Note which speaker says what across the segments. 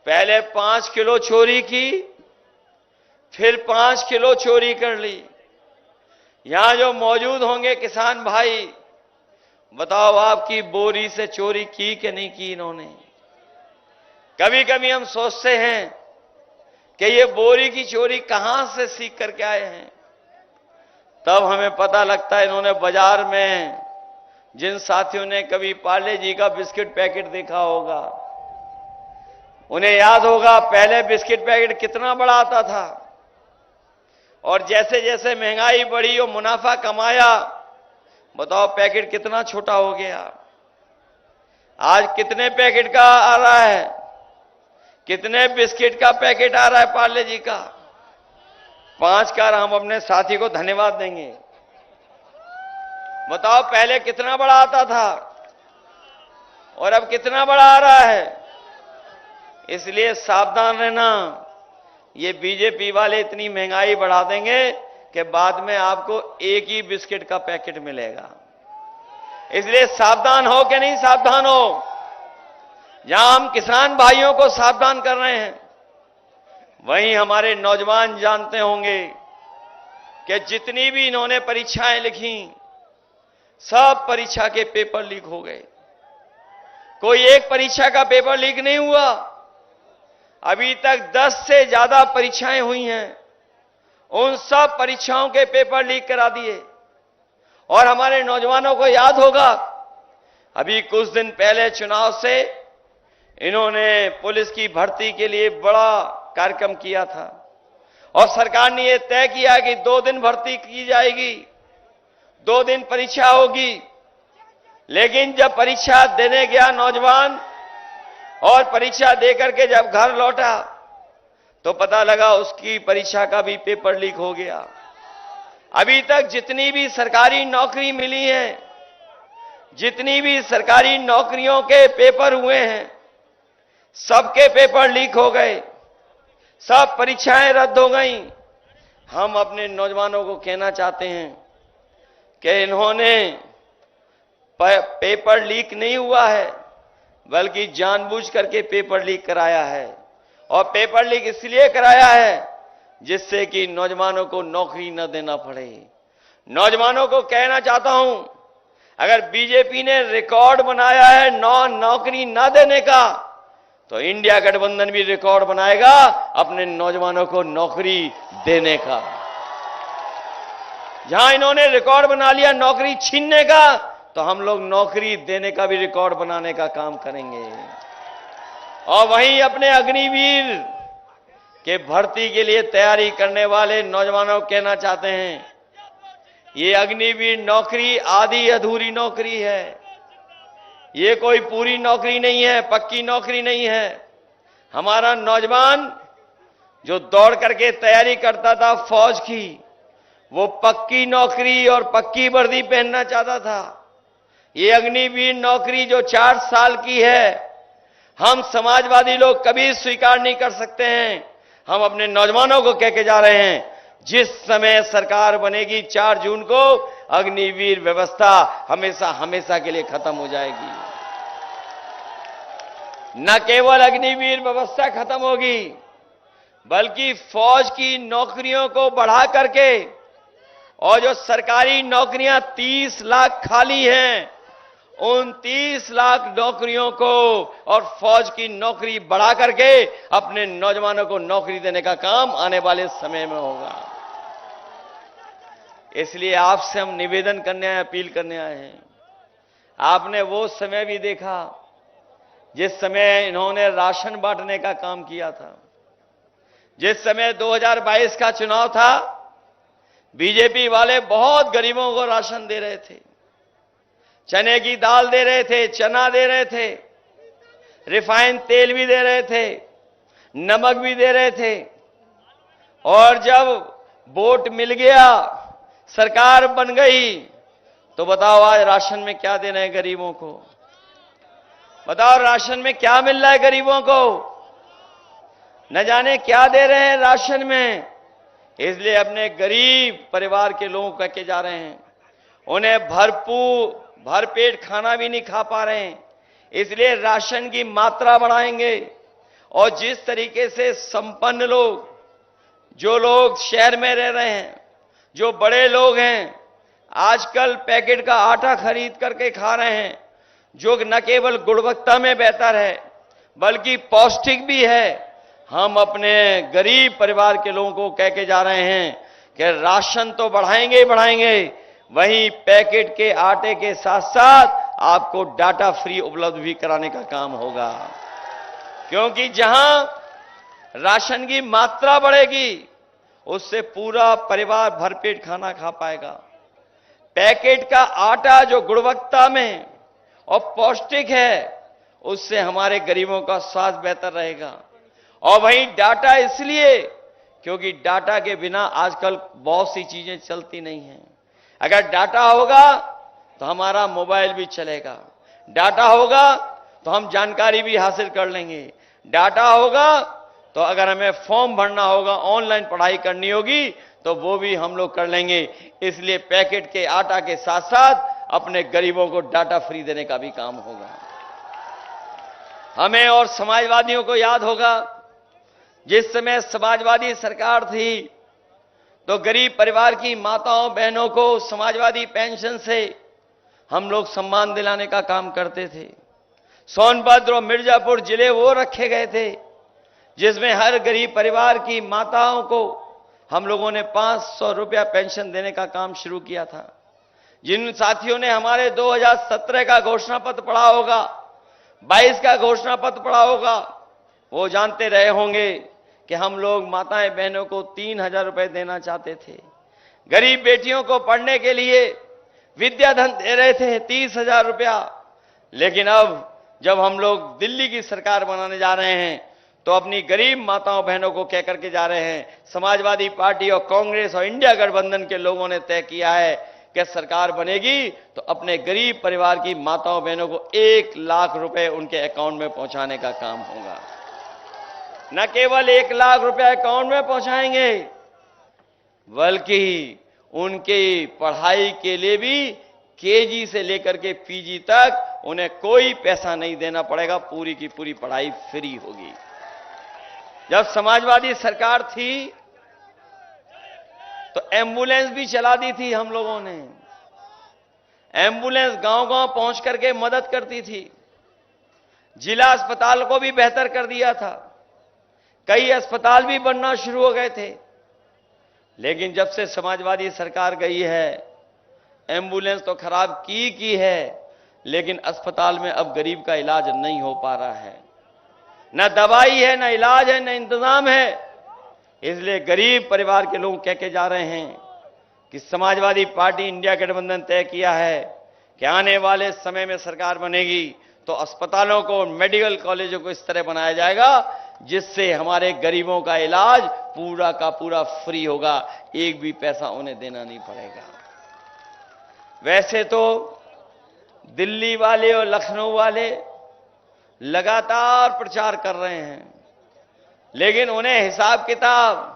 Speaker 1: पहले 5 किलो चोरी की, फिर 5 किलो चोरी कर ली। यहां जो मौजूद होंगे किसान भाई, बताओ आपकी बोरी से चोरी की कि नहीं की इन्होंने? कभी कभी हम सोचते हैं कि ये बोरी की चोरी कहां से सीख करके आए हैं, तब हमें पता लगता है इन्होंने बाजार में, जिन साथियों ने कभी पार्ले जी का बिस्किट पैकेट देखा होगा, उन्हें याद होगा पहले बिस्किट पैकेट कितना बड़ा आता था, और जैसे जैसे महंगाई बढ़ी और मुनाफा कमाया, बताओ पैकेट कितना छोटा हो गया। आज कितने पैकेट का आ रहा है? कितने बिस्किट का पैकेट आ रहा है पार्ले जी का? 5 का। हम अपने साथी को धन्यवाद देंगे। बताओ पहले कितना बड़ा आता था और अब कितना बड़ा आ रहा है। इसलिए सावधान रहना, ये बीजेपी वाले इतनी महंगाई बढ़ा देंगे कि बाद में आपको एक ही बिस्किट का पैकेट मिलेगा। इसलिए सावधान हो कि नहीं सावधान हो? जहां हम किसान भाइयों को सावधान कर रहे हैं, वहीं हमारे नौजवान जानते होंगे कि जितनी भी इन्होंने परीक्षाएं लिखी, सब परीक्षा के पेपर लीक हो गए। कोई एक परीक्षा का पेपर लीक नहीं हुआ। अभी तक 10 से ज्यादा परीक्षाएं हुई हैं, उन सब परीक्षाओं के पेपर लीक करा दिए। और हमारे नौजवानों को याद होगा, अभी कुछ दिन पहले चुनाव से इन्होंने पुलिस की भर्ती के लिए बड़ा कार्यक्रम किया था, और सरकार ने यह तय किया कि 2 दिन भर्ती की जाएगी, 2 दिन परीक्षा होगी। लेकिन जब परीक्षा देने गया नौजवान और परीक्षा देकर के जब घर लौटा, तो पता लगा उसकी परीक्षा का भी पेपर लीक हो गया। अभी तक जितनी भी सरकारी नौकरी मिली है, जितनी भी सरकारी नौकरियों के पेपर हुए हैं, सबके पेपर लीक हो गए, सब परीक्षाएं रद्द हो गई। हम अपने नौजवानों को कहना चाहते हैं कि इन्होंने पेपर लीक नहीं हुआ है, बल्कि जानबूझ करके पेपर लीक कराया है। और पेपर लीक इसलिए कराया है जिससे कि नौजवानों को नौकरी न देना पड़े। नौजवानों को कहना चाहता हूं, अगर बीजेपी ने रिकॉर्ड बनाया है नौकरी न देने का, तो इंडिया गठबंधन भी रिकॉर्ड बनाएगा अपने नौजवानों को नौकरी देने का। जहां इन्होंने रिकॉर्ड बना लिया नौकरी छीनने का, तो हम लोग नौकरी देने का भी रिकॉर्ड बनाने का काम करेंगे। और वहीं अपने अग्निवीर के भर्ती के लिए तैयारी करने वाले नौजवानों को कहना चाहते हैं, ये अग्निवीर नौकरी आधी अधूरी नौकरी है, ये कोई पूरी नौकरी नहीं है, पक्की नौकरी नहीं है। हमारा नौजवान जो दौड़ करके तैयारी करता था फौज की, वो पक्की नौकरी और पक्की वर्दी पहनना चाहता था। ये अग्निवीर नौकरी जो 4 साल की है, हम समाजवादी लोग कभी स्वीकार नहीं कर सकते हैं। हम अपने नौजवानों को कह के जा रहे हैं, जिस समय सरकार बनेगी 4 जून को, अग्निवीर व्यवस्था हमेशा हमेशा के लिए खत्म हो जाएगी। न केवल अग्निवीर व्यवस्था खत्म होगी, बल्कि फौज की नौकरियों को बढ़ा करके, और जो सरकारी नौकरियां 30 लाख खाली हैं, उन 30 लाख नौकरियों को और फौज की नौकरी बढ़ा करके अपने नौजवानों को नौकरी देने का काम आने वाले समय में होगा। इसलिए आपसे हम निवेदन करने आए, अपील करने आए हैं। आपने वो समय भी देखा जिस समय इन्होंने राशन बांटने का काम किया था। जिस समय 2022 का चुनाव था, बीजेपी वाले बहुत गरीबों को राशन दे रहे थे, चने की दाल दे रहे थे, चना दे रहे थे, रिफाइंड तेल भी दे रहे थे, नमक भी दे रहे थे। और जब वोट मिल गया, सरकार बन गई, तो बताओ आज राशन में क्या दे रहे हैं गरीबों को? बताओ राशन में क्या मिल रहा है गरीबों को? न जाने क्या दे रहे हैं राशन में। इसलिए अपने गरीब परिवार के लोगों को कह के जा रहे हैं, उन्हें भरपेट खाना भी नहीं खा पा रहे हैं। इसलिए राशन की मात्रा बढ़ाएंगे और जिस तरीके से संपन्न लोग, जो लोग शहर में रह रहे हैं, जो बड़े लोग हैं, आजकल पैकेट का आटा खरीद करके खा रहे हैं, जो न केवल गुणवत्ता में बेहतर है बल्कि पौष्टिक भी है। हम अपने गरीब परिवार के लोगों को कह के जा रहे हैं कि राशन तो बढ़ाएंगे ही बढ़ाएंगे, वहीं पैकेट के आटे के साथ साथ आपको डाटा फ्री उपलब्ध भी कराने का काम होगा। क्योंकि जहां राशन की मात्रा बढ़ेगी, उससे पूरा परिवार भरपेट खाना खा पाएगा। पैकेट का आटा जो गुणवत्ता में और पौष्टिक है, उससे हमारे गरीबों का स्वास्थ्य बेहतर रहेगा। और वहीं डाटा इसलिए क्योंकि डाटा के बिना आजकल बहुत सी चीजें चलती नहीं हैं। अगर डाटा होगा तो हमारा मोबाइल भी चलेगा, डाटा होगा तो हम जानकारी भी हासिल कर लेंगे, डाटा होगा तो अगर हमें फॉर्म भरना होगा, ऑनलाइन पढ़ाई करनी होगी, तो वो भी हम लोग कर लेंगे। इसलिए पैकेट के आटा के साथ साथ अपने गरीबों को डाटा फ्री देने का भी काम होगा। हमें और समाजवादियों को याद होगा, जिस समय समाजवादी सरकार थी तो गरीब परिवार की माताओं बहनों को समाजवादी पेंशन से हम लोग सम्मान दिलाने का काम करते थे। सोनभद्र और मिर्जापुर जिले वो रखे गए थे जिसमें हर गरीब परिवार की माताओं को हम लोगों ने 500 रुपया पेंशन देने का काम शुरू किया था। जिन साथियों ने हमारे 2017 का घोषणा पत्र पढ़ा होगा, 22 का घोषणा पत्र पढ़ा होगा, वो जानते रहे होंगे कि हम लोग माताएं बहनों को 3000 रुपए देना चाहते थे। गरीब बेटियों को पढ़ने के लिए विद्याधन दे रहे थे 30,000 रुपया। लेकिन अब जब हम लोग दिल्ली की सरकार बनाने जा रहे हैं तो अपनी गरीब माताओं बहनों को कह करके जा रहे हैं, समाजवादी पार्टी और कांग्रेस और इंडिया गठबंधन के लोगों ने तय किया है कि सरकार बनेगी तो अपने गरीब परिवार की माताओं बहनों को 1 लाख रुपए उनके अकाउंट में पहुंचाने का काम होगा। न केवल 1 लाख रुपए अकाउंट में पहुंचाएंगे बल्कि उनकी पढ़ाई के लिए भी केजी से लेकर के पीजी तक उन्हें कोई पैसा नहीं देना पड़ेगा, पूरी की पूरी पढ़ाई फ्री होगी। जब समाजवादी सरकार थी तो एम्बुलेंस भी चला दी थी हम लोगों ने। एम्बुलेंस गांव-गांव पहुंच करके मदद करती थी। जिला अस्पताल को भी बेहतर कर दिया था। कई अस्पताल भी बनना शुरू हो गए थे। लेकिन जब से समाजवादी सरकार गई है, एम्बुलेंस तो खराब की है, लेकिन अस्पताल में अब गरीब का इलाज नहीं हो पा रहा है। न दवाई है, न इलाज है, न इंतजाम है। इसलिए गरीब परिवार के लोग कह के जा रहे हैं कि समाजवादी पार्टी इंडिया गठबंधन तय किया है कि आने वाले समय में सरकार बनेगी तो अस्पतालों को, मेडिकल कॉलेजों को इस तरह बनाया जाएगा जिससे हमारे गरीबों का इलाज पूरा का पूरा फ्री होगा, एक भी पैसा उन्हें देना नहीं पड़ेगा। वैसे तो दिल्ली वाले और लखनऊ वाले लगातार प्रचार कर रहे हैं, लेकिन उन्हें हिसाब किताब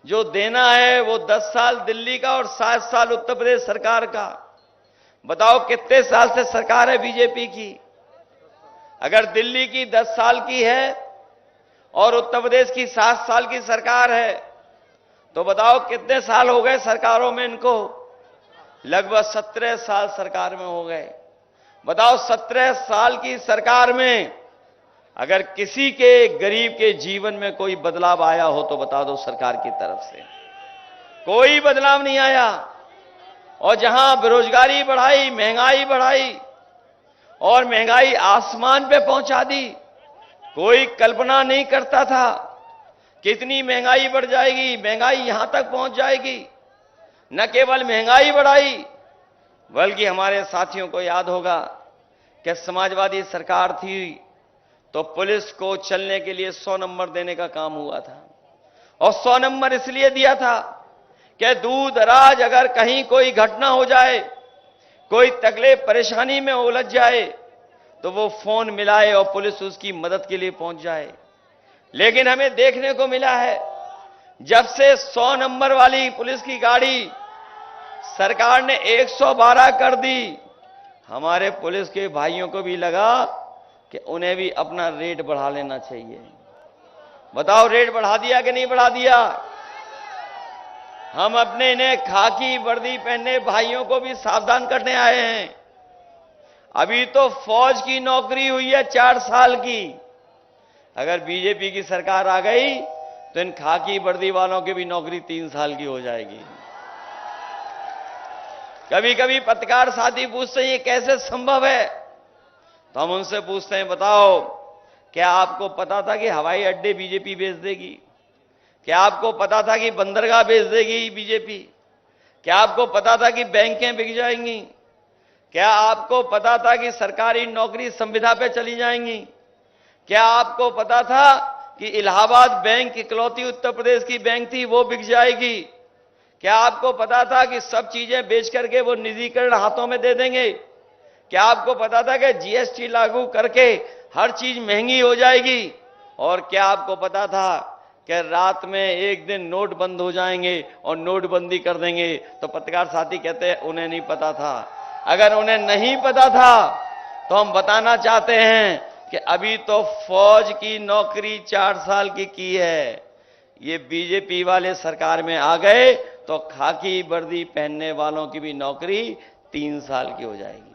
Speaker 1: जो देना है वो 10 साल दिल्ली का और 7 साल उत्तर प्रदेश सरकार का। बताओ कितने साल से सरकार है बीजेपी की? अगर दिल्ली की 10 साल की है और उत्तर प्रदेश की 7 साल की सरकार है तो बताओ कितने साल हो गए सरकारों में इनको? लगभग 17 साल सरकार में हो गए। बताओ 17 साल की सरकार में अगर किसी के गरीब के जीवन में कोई बदलाव आया हो तो बता दो सरकार की तरफ से। कोई बदलाव नहीं आया। और जहां बेरोजगारी बढ़ाई, महंगाई बढ़ाई और महंगाई आसमान पे पहुंचा दी। कोई कल्पना नहीं करता था कितनी महंगाई बढ़ जाएगी, महंगाई यहां तक पहुंच जाएगी। न केवल महंगाई बढ़ाई बल्कि हमारे साथियों को याद होगा कि समाजवादी सरकार थी तो पुलिस को चलने के लिए 100 नंबर देने का काम हुआ था। और 100 नंबर इसलिए दिया था कि दूर दराज अगर कहीं कोई घटना हो जाए, कोई तकलीफ परेशानी में उलझ जाए तो वो फोन मिलाए और पुलिस उसकी मदद के लिए पहुंच जाए। लेकिन हमें देखने को मिला है जब से 100 नंबर वाली पुलिस की गाड़ी सरकार ने 112 कर दी, हमारे पुलिस के भाइयों को भी लगा कि उन्हें भी अपना रेट बढ़ा लेना चाहिए। बताओ रेट बढ़ा दिया कि नहीं बढ़ा दिया? हम अपने इन्हें खाकी वर्दी पहने भाइयों को भी सावधान करने आए हैं। अभी तो फौज की नौकरी हुई है 4 साल की। अगर बीजेपी की सरकार आ गई तो इन खाकी वर्दी वालों की भी नौकरी 3 साल की हो जाएगी। कभी कभी पत्रकार साथी पूछते हैं ये कैसे संभव है, तो हम उनसे पूछते हैं बताओ क्या आपको पता था कि हवाई अड्डे बीजेपी बेच देगी? क्या आपको पता था कि बंदरगाह बेच देगी बीजेपी? क्या आपको पता था कि बैंकें बिक जाएंगी? क्या आपको पता था कि सरकारी नौकरी संविदा पे चली जाएंगी? क्या आपको पता था कि इलाहाबाद बैंक इकलौती उत्तर प्रदेश की बैंक थी वो बिक जाएगी? क्या आपको पता था कि सब चीजें बेच करके वो निजीकरण हाथों में दे देंगे? क्या आपको पता था कि जीएसटी लागू करके हर चीज महंगी हो जाएगी? और क्या आपको पता था कि रात में एक दिन नोट बंद हो जाएंगे और नोटबंदी कर देंगे? तो पत्रकार साथी कहते हैं उन्हें नहीं पता था। अगर उन्हें नहीं पता था तो हम बताना चाहते हैं कि अभी तो फौज की नौकरी 4 साल की है। ये बीजेपी वाले सरकार में आ गए तो खाकी वर्दी पहनने वालों की भी नौकरी 3 साल की हो जाएगी।